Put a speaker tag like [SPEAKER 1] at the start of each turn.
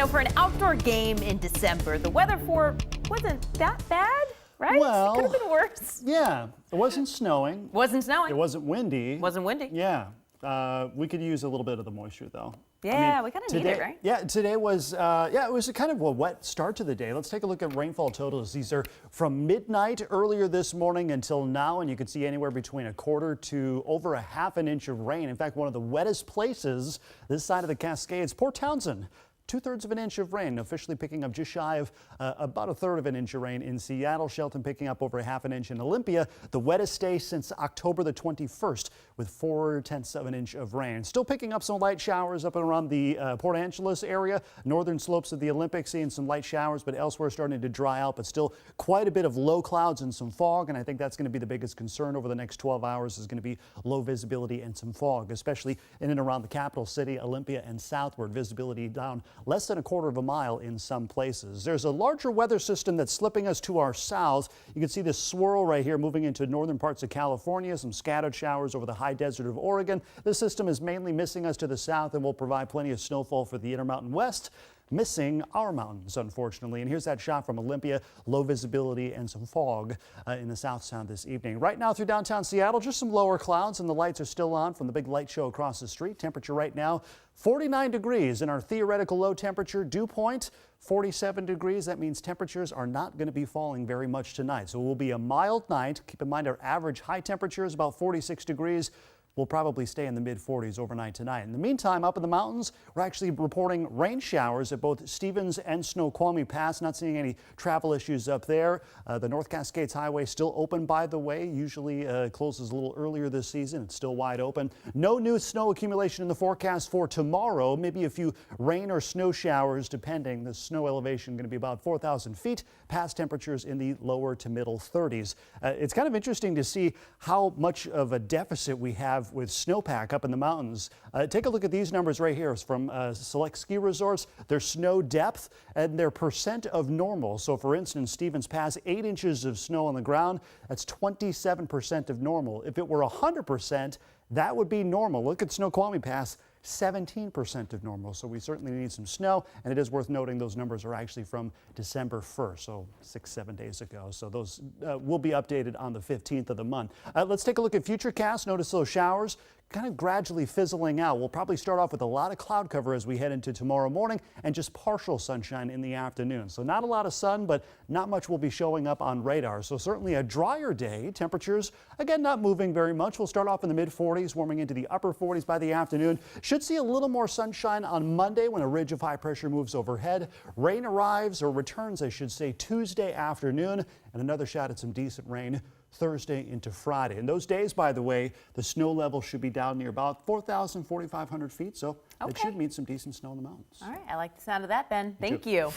[SPEAKER 1] For an outdoor game in December, the weather for wasn't that bad, right?
[SPEAKER 2] Well,
[SPEAKER 1] it could have been worse.
[SPEAKER 2] Yeah, it wasn't snowing.
[SPEAKER 1] Wasn't snowing.
[SPEAKER 2] It wasn't windy.
[SPEAKER 1] Wasn't windy.
[SPEAKER 2] Yeah, we could use a little bit of the moisture though.
[SPEAKER 1] Yeah, we kind of need it, right?
[SPEAKER 2] Yeah, today was, it was a kind of a wet start to the day. Let's take a look at rainfall totals. These are from midnight earlier this morning until now, and you can see anywhere between a quarter to over a half an inch of rain. In fact, one of the wettest places this side of the Cascades, Port Townsend. 2/3 of an inch of rain, officially picking up just shy of about 1/3 of an inch of rain in Seattle. Shelton picking up over a half an inch in Olympia. The wettest day since October the 21st with 4/10 of an inch of rain. Still picking up some light showers up and around the Port Angeles area. Northern slopes of the Olympics seeing some light showers, but elsewhere starting to dry out, but still quite a bit of low clouds and some fog. And I think that's going to be the biggest concern over the next 12 hours is going to be low visibility and some fog, especially in and around the capital city, Olympia and southward. Visibility down less than a quarter of a mile in some places. There's a larger weather system that's slipping us to our south. You can see this swirl right here moving into northern parts of California, some scattered showers over the high desert of Oregon. This system is mainly missing us to the south and will provide plenty of snowfall for the Intermountain West. Missing our mountains, unfortunately. And here's that shot from Olympia. Low visibility and some fog in the south sound this evening. Right now through downtown Seattle, just some lower clouds and the lights are still on from the big light show across the street. Temperature right now 49 degrees in our theoretical low temperature dew point. 47 degrees. That means temperatures are not going to be falling very much tonight. So it will be a mild night. Keep in mind our average high temperature is about 46 degrees. We'll probably stay in the mid-40s overnight tonight. In the meantime, up in the mountains, we're actually reporting rain showers at both Stevens and Snoqualmie Pass. Not seeing any travel issues up there. The North Cascades Highway still open, by the way. Usually closes a little earlier this season. It's still wide open. No new snow accumulation in the forecast for tomorrow. Maybe a few rain or snow showers, depending. The snow elevation going to be about 4,000 feet. Past temperatures in the lower to middle 30s. It's kind of interesting to see how much of a deficit we have with snowpack up in the mountains. Take a look at these numbers right here from select ski resorts, their snow depth and their percent of normal. So for instance, Stevens Pass, 8 inches of snow on the ground. That's 27% of normal. If it were 100%, that would be normal. Look at Snoqualmie Pass, 17% of normal. So we certainly need some snow, and it is worth noting those numbers are actually from December 1st, so 6-7 days ago. So those will be updated on the 15th of the month. Let's take a look at Futurecast. Notice those showers kind of gradually fizzling out. We'll probably start off with a lot of cloud cover as we head into tomorrow morning and just partial sunshine in the afternoon. So not a lot of sun, but not much will be showing up on radar. So certainly a drier day. Temperatures, again, not moving very much. We'll start off in the mid-40s, warming into the upper 40s by the afternoon. Should see a little more sunshine on Monday when a ridge of high pressure moves overhead. Rain arrives, or returns, I should say, Tuesday afternoon, and another shot at some decent rain Thursday into Friday. And those days, by the way, the snow level should be down near about 4,000, 4,500 feet. So it should mean some decent snow in the mountains.
[SPEAKER 1] All right. I like the sound of that, Ben. Thank you.